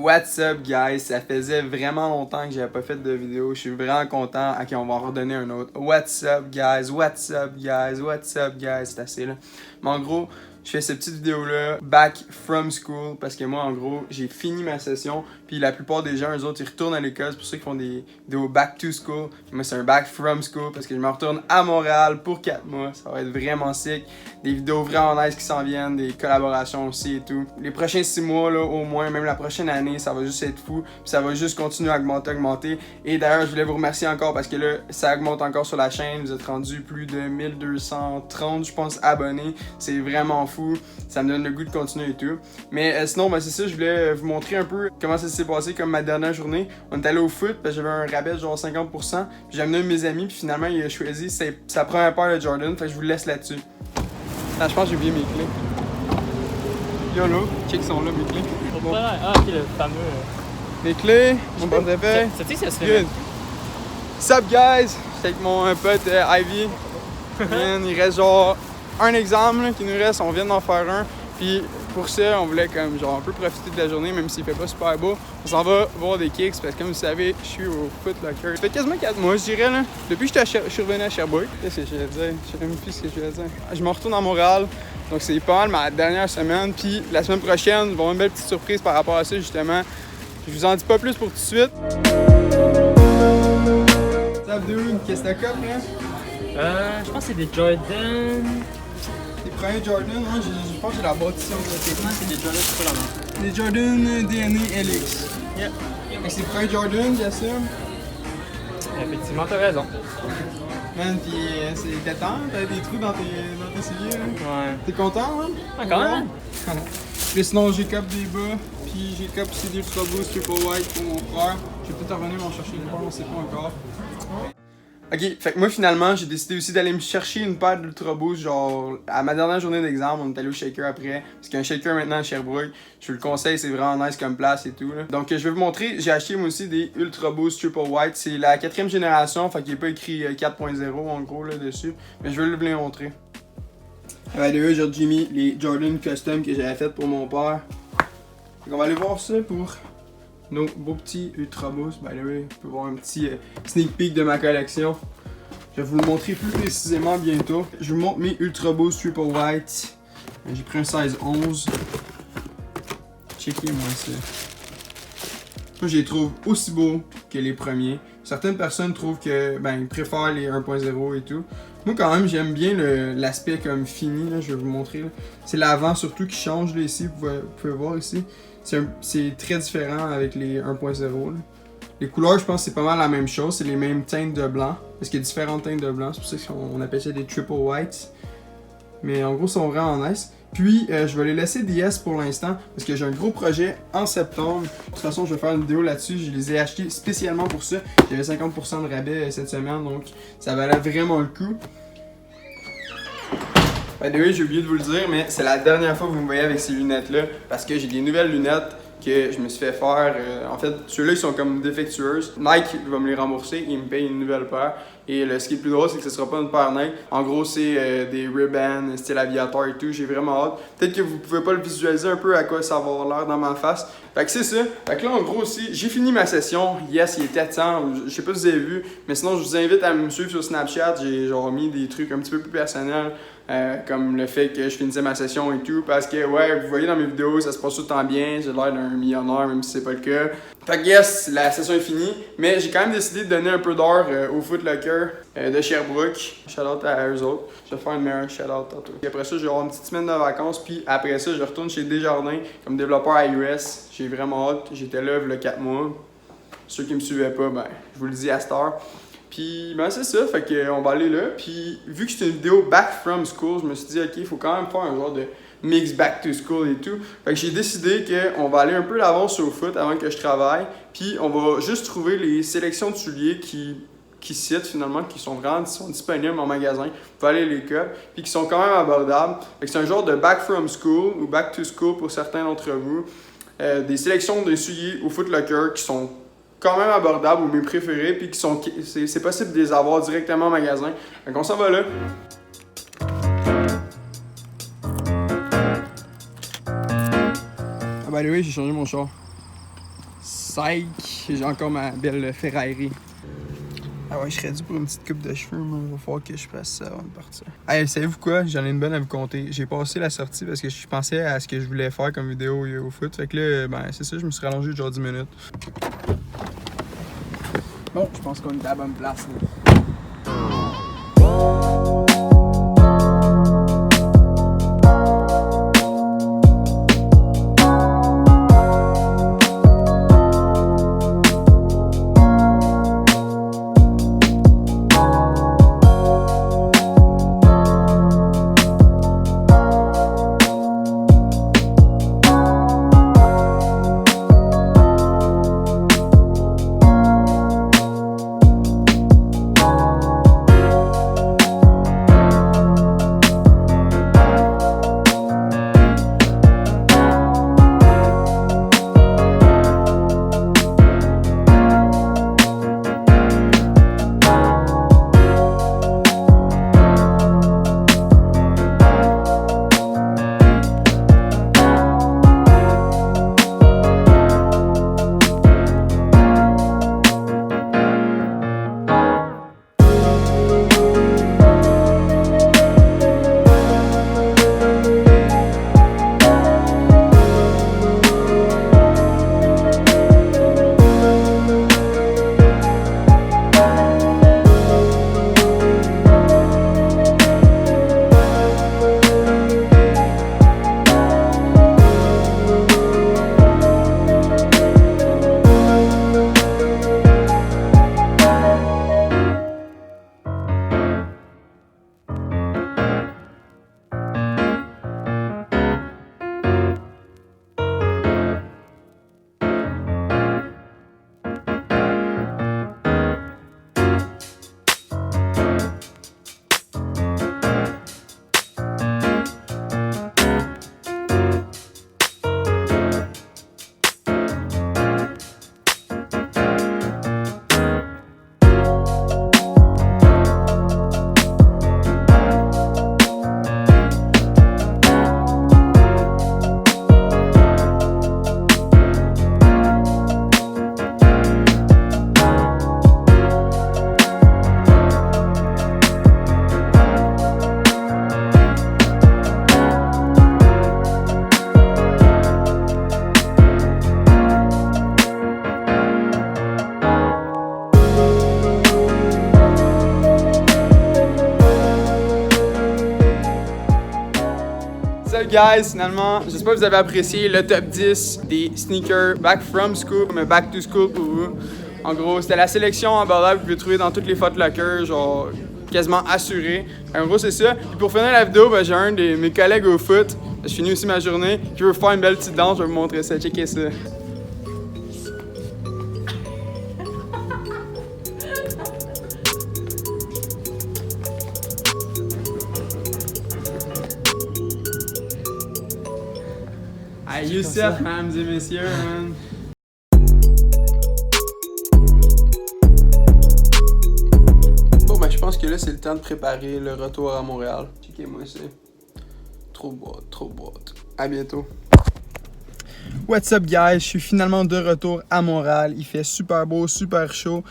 What's up guys, ça faisait vraiment longtemps que j'avais pas fait de vidéo, je suis vraiment content, ok on va en redonner un autre. What's up guys, what's up guys, what's up guys, c'est assez là. Mais en gros, je fais cette petite vidéo là, back from school, parce que moi en gros, j'ai fini ma session, puis la plupart des gens, eux autres, ils retournent à l'école, c'est pour ça qu'ils font des vidéos back to school. Moi c'est un back from school, parce que je me retourne à Montréal pour 4 mois, ça va être vraiment sick. Des vidéos vraiment nice qui s'en viennent, des collaborations aussi et tout. Les prochains 6 mois là, au moins, même la prochaine année, ça va juste être fou, puis ça va juste continuer à augmenter. Et d'ailleurs, je voulais vous remercier encore, parce que là, ça augmente encore sur la chaîne, vous êtes rendu plus de 1230, je pense, abonnés, c'est vraiment fou, ça me donne le goût de continuer et tout. Mais sinon, ben, c'est ça, je voulais vous montrer un peu comment ça s'est passé comme ma dernière journée. On est allé au foot, parce que j'avais un rabais genre 50%, puis j'ai amené un de mes amis, puis finalement il a choisi sa première paire de Jordan, fait que je vous laisse là-dessus. Ah, je pense que j'ai oublié mes clés. YOLO, check sont là mes clés. Bon. Ah ok, le fameux... Mes clés, mon portefeuille. Ça tu sais, ça se fait... Good. Sup guys, j'étais avec mon pote Ivy. Man, il reste genre un examen qui nous reste, on vient d'en faire un. Puis pour ça, on voulait comme genre un peu profiter de la journée, même s'il fait pas super beau. On s'en va voir des kicks parce que comme vous savez, je suis au Foot Locker. Ça fait quasiment 4 mois, je dirais là. Depuis que je suis revenu à Sherbrooke. Qu'est-ce que je vais dire? Je sais même plus ce que je vais dire. Je me retourne à Montréal. Donc c'est pas mal ma dernière semaine. Puis la semaine prochaine, je vais avoir une belle petite surprise par rapport à ça justement. Je vous en dis pas plus pour tout de suite. Salut dude, qu'est-ce que t'as cop là? Je pense que c'est des Jordan... Les premiers Jordan, hein, je pense que j'ai la boîte ici. Effectivement, c'est des Jordan, c'est pas la main. Les Jordan DNA LX. Yep. C'est les premiers Jordan, j'assume. Effectivement, t'as raison. Man, pis c'est tétant, t'as des trous dans tes souliers. Ouais. T'es content, man? Ah, quand même. Puis sinon, j'ai cap des bas, puis j'ai cap aussi des Ultra Boost Triple White pour mon frère. Je vais peut-être revenir m'en chercher une paire, on sait pas encore. Ok, fait que moi finalement, j'ai décidé aussi d'aller me chercher une paire d'Ultra Boost, genre à ma dernière journée d'examen, on est allé au Shaker après, parce qu'il y a un Shaker maintenant à Sherbrooke, je vous le conseille, c'est vraiment nice comme place et tout là. Donc je vais vous montrer, j'ai acheté moi aussi des Ultra Boost Triple White, c'est la 4e génération, fait qu'il n'est pas écrit 4.0 en gros là dessus, mais je vais vous les montrer. By the way, j'ai mis les Jordan Custom que j'avais fait pour mon père. Donc on va aller voir ça pour nos beaux petits Ultra Boost. By the way, vous pouvez voir un petit sneak peek de ma collection. Je vais vous le montrer plus précisément bientôt. Je vous montre mes Ultra Boost Triple White. J'ai pris un size 11. Checkez-moi ça. Moi, je les trouve aussi beaux que les premiers. Certaines personnes trouvent que, ils préfèrent les 1.0 et tout. Moi, quand même, j'aime bien l'aspect comme fini, là, je vais vous montrer. C'est l'avant surtout qui change, là, ici, vous pouvez voir ici. C'est très différent avec les 1.0. Les couleurs, je pense que c'est pas mal la même chose, c'est les mêmes teintes de blanc. Parce qu'il y a différentes teintes de blanc, c'est pour ça qu'on appelle ça des triple whites. Mais en gros, ils sont vraiment nice. Puis, je vais les laisser DS pour l'instant, parce que j'ai un gros projet en septembre. De toute façon, je vais faire une vidéo là-dessus, je les ai achetés spécialement pour ça. J'avais 50% de rabais cette semaine, donc ça valait vraiment le coup. By the way, j'ai oublié de vous le dire, mais c'est la dernière fois que vous me voyez avec ces lunettes-là, parce que j'ai des nouvelles lunettes que je me suis fait faire. En fait, ceux-là, ils sont comme défectueuses. Nike va me les rembourser, ils me payent une nouvelle paire. Et ce qui est le plus drôle, c'est que ce sera pas une paire Nike. En gros, c'est des Ray-Ban, style aviateur et tout. J'ai vraiment hâte. Peut-être que vous pouvez pas le visualiser un peu à quoi ça va avoir l'air dans ma face. Fait que c'est ça. Fait que là, en gros aussi, j'ai fini ma session. Yes, il était temps. Je sais pas si vous avez vu, mais sinon, je vous invite à me suivre sur Snapchat. J'ai genre mis des trucs un petit peu plus personnels. Comme le fait que je finissais ma session et tout, parce que ouais, vous voyez dans mes vidéos, ça se passe tout le temps bien, j'ai l'air d'un millionnaire même si c'est pas le cas. Fait que yes, la session est finie, mais j'ai quand même décidé de donner un peu d'heure au Foot Locker de Sherbrooke. Shout out à eux autres, je vais faire une meilleure shout out tantôt. Et après ça, je vais avoir une petite semaine de vacances, puis après ça, je retourne chez Desjardins comme développeur iOS. J'ai vraiment hâte, j'étais là il y a 4 mois. Ceux qui me suivaient pas, je vous le dis à cette heure. Puis c'est ça, fait qu'on va aller là. Puis vu que c'est une vidéo back from school, je me suis dit ok, il faut quand même faire un genre de mix back to school et tout. Fait que j'ai décidé qu'on va aller un peu l'avance au foot avant que je travaille. Puis on va juste trouver les sélections de souliers qui citent finalement, qui sont disponibles en magasin. Vous pouvez aller les cups, puis qui sont quand même abordables. Fait que c'est un genre de back from school ou back to school pour certains d'entre vous. Des sélections de souliers au Foot Locker qui sont quand même abordables ou mes préférés, puis c'est possible de les avoir directement en magasin. Donc on s'en va là. Ah by the way, j'ai changé mon char. Psych, j'ai encore ma belle Ferrari. Ah ouais, je serais dû pour une petite coupe de cheveux, moi. Il va falloir que je fasse ça avant de partir. Hey, savez-vous quoi? J'en ai une bonne à vous compter. J'ai passé la sortie parce que je pensais à ce que je voulais faire comme vidéo au foot. Fait que là, ben, c'est ça, je me suis rallongé genre 10 minutes. Bon, je pense qu'on est à la bonne place, là. Guys, finalement, j'espère que vous avez apprécié le top 10 des sneakers back from school, mais back to school pour vous. En gros, c'était la sélection abordable que vous pouvez trouver dans toutes les Foot Locker, genre quasiment assurée. En gros, c'est ça. Puis pour finir la vidéo, ben, j'ai un de mes collègues au foot, je finis aussi ma journée, qui veut faire une belle petite danse, je vais vous montrer ça. Checkez ça. Hey, Youssef, mesdames et messieurs, man. Bon, ben, je pense que là, c'est le temps de préparer le retour à Montréal. Checkez-moi ça. Trop boîte. À bientôt. What's up, guys? Je suis finalement de retour à Montréal. Il fait super beau, super chaud.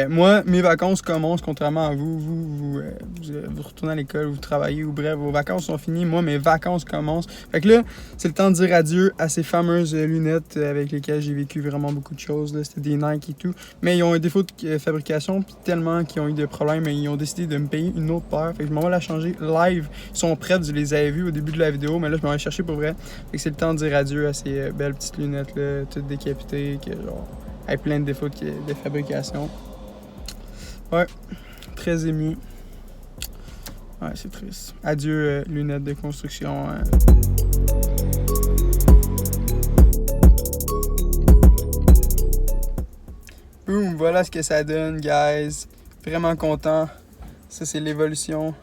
Moi, mes vacances commencent, contrairement à vous. Vous retournez à l'école, vous travaillez, ou bref, vos vacances sont finies. Moi, mes vacances commencent. Fait que là, c'est le temps de dire adieu à ces fameuses lunettes avec lesquelles j'ai vécu vraiment beaucoup de choses. C'était des Nike et tout. Mais ils ont un défaut de fabrication, puis tellement qu'ils ont eu des problèmes, et ils ont décidé de me payer une autre paire. Fait que je m'en vais la changer live. Ils sont prêts, je les avais vus au début de la vidéo, mais là, je m'en vais chercher pour vrai. Fait que c'est le temps de dire adieu à ces belles petites lunettes-là, toutes décapitées, qui genre, avec plein de défauts de fabrication. Ouais, très ému. Ouais, c'est triste. Adieu, lunettes de construction. Boom, voilà ce que ça donne, guys. Vraiment content. Ça, c'est l'évolution.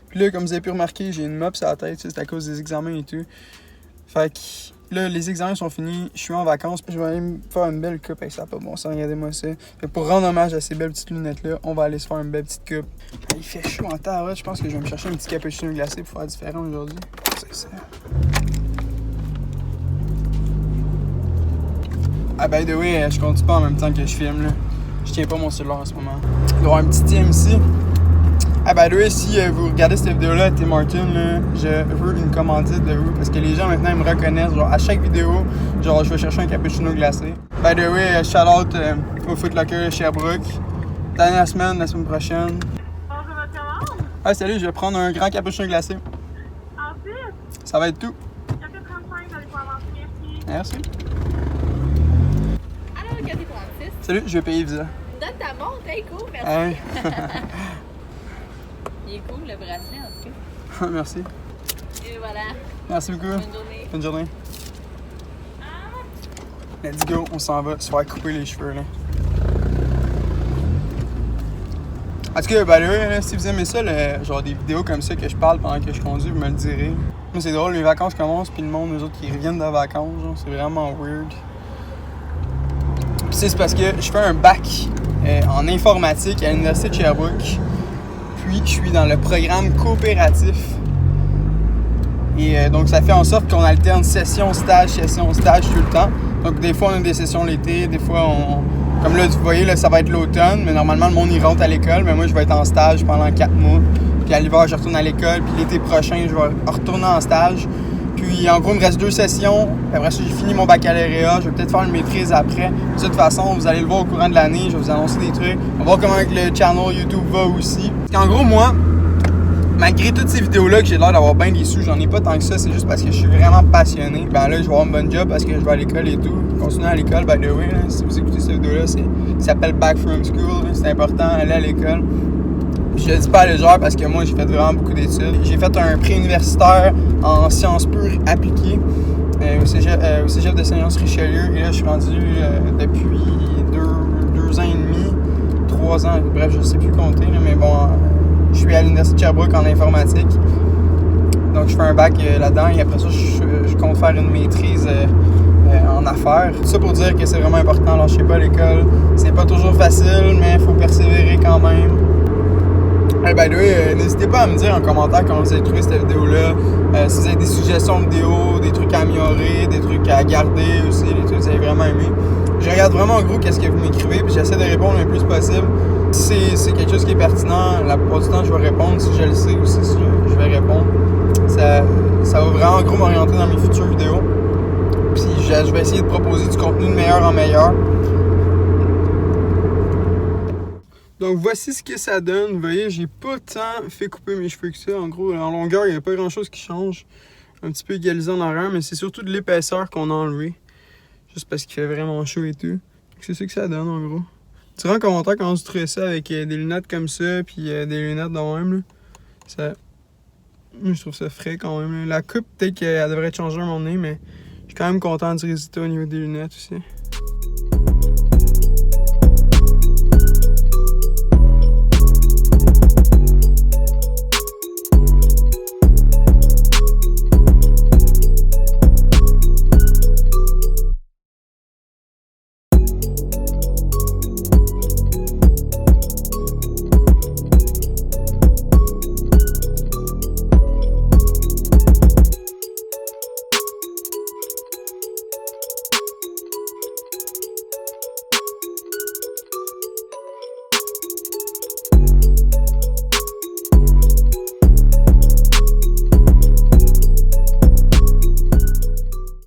Puis là, comme vous avez pu remarquer, j'ai une mop sur la tête. C'est à cause des examens et tout. Fait que là, les examens sont finis, je suis en vacances, puis je vais aller me faire une belle coupe avec ça, pas bon sang, regardez-moi ça. Fait que pour rendre hommage à ces belles petites lunettes-là, on va aller se faire une belle petite coupe. Il fait chaud en tarotte, je pense que je vais me chercher un petit cappuccino glacé pour faire différent aujourd'hui. C'est ça. Ah by the way, je conduis pas en même temps que je filme là. Je tiens pas mon cellulaire en ce moment. Il doit y avoir un petit team ici. Ah by the way, si vous regardez cette vidéo-là, Tim Martin, là, je veux une commandite de vous parce que les gens maintenant ils me reconnaissent. Genre à chaque vidéo, genre je vais chercher un cappuccino glacé. By the way, shout out au Foot Locker Sherbrooke. Dernière semaine, la semaine prochaine. Bonjour votre commande. Ah salut, je vais prendre un grand cappuccino glacé. Ensuite, Ça va être tout. café 35, vous allez pouvoir avancer, merci. Merci. Alors, café 36. Salut, je vais payer Visa. Donne ta montre, hey, cool, merci. Hey. Il est cool le bracelet en tout cas. Merci. Et voilà. Merci beaucoup. Bonne journée. Bonne journée. Let's go, on s'en va se faire couper les cheveux là. En tout cas, ben là, si vous aimez ça, genre des vidéos comme ça que je parle pendant que je conduis, vous me le direz. Moi c'est drôle, les vacances commencent puis le monde, eux autres qui reviennent de vacances, genre, c'est vraiment weird. Puis c'est parce que je fais un bac en informatique à l'Université de Sherbrooke. Puis je suis dans le programme coopératif. Et donc ça fait en sorte qu'on alterne session-stage tout le temps. Donc des fois on a des sessions l'été, des fois on... Comme là, vous voyez, là, ça va être l'automne, mais normalement le monde y rentre à l'école, mais moi je vais être en stage pendant 4 mois. Puis à l'hiver je retourne à l'école, puis l'été prochain je vais retourner en stage. Puis en gros il me reste 2 sessions, puis après ça j'ai fini mon baccalauréat, je vais peut-être faire une maîtrise après. De toute façon, vous allez le voir au courant de l'année, je vais vous annoncer des trucs. On va voir comment le channel YouTube va aussi. Parce qu'en gros moi, malgré toutes ces vidéos-là que j'ai l'air d'avoir bien des sous, j'en ai pas tant que ça, c'est juste parce que je suis vraiment passionné. Ben là, je vais avoir un bon job parce que je vais à l'école et tout. Continuer à l'école, by the way, là, si vous écoutez cette vidéo-là, ça s'appelle Back from School, c'est important, aller à l'école. Puis je le dis pas à légère parce que moi, j'ai fait vraiment beaucoup d'études. J'ai fait un pré-universitaire en sciences pures appliquées au cégep de Saint-Jean-sur-Richelieu. Et là, je suis rendu depuis 2 ans et demi, 3 ans, bref, je sais plus compter, là, mais bon... Je suis à l'Université de Sherbrooke en informatique. Donc je fais un bac là-dedans et après ça je compte faire une maîtrise en affaires. Tout ça pour dire que c'est vraiment important, lâchez pas l'école. C'est pas toujours facile, mais il faut persévérer quand même. Hey, by the way, n'hésitez pas à me dire en commentaire comment vous avez trouvé cette vidéo-là. Si vous avez des suggestions de vidéos, des trucs à améliorer, des trucs à garder aussi, des trucs que vous avez vraiment aimé. Je regarde vraiment en gros qu'est-ce que vous m'écrivez puis j'essaie de répondre le plus possible. Si c'est quelque chose qui est pertinent, la plupart du temps je vais répondre. Si je le sais aussi, je vais répondre. Ça va vraiment en gros m'orienter dans mes futures vidéos. Puis je vais essayer de proposer du contenu de meilleur en meilleur. Donc voici ce que ça donne. Vous voyez, j'ai pas tant fait couper mes cheveux que ça. En gros, en longueur, il n'y a pas grand chose qui change. Un petit peu égalisé en arrière, mais c'est surtout de l'épaisseur qu'on a enlevé. Juste parce qu'il fait vraiment chaud et tout. C'est ça que ça donne en gros. Dites-moi en commentaire quand vous trouvez ça avec des lunettes comme ça, puis des lunettes de même. Là. Ça... Je trouve ça frais quand même. Là. La coupe, peut-être qu'elle devrait être changée à un moment donné, mais je suis quand même content du résultat au niveau des lunettes aussi.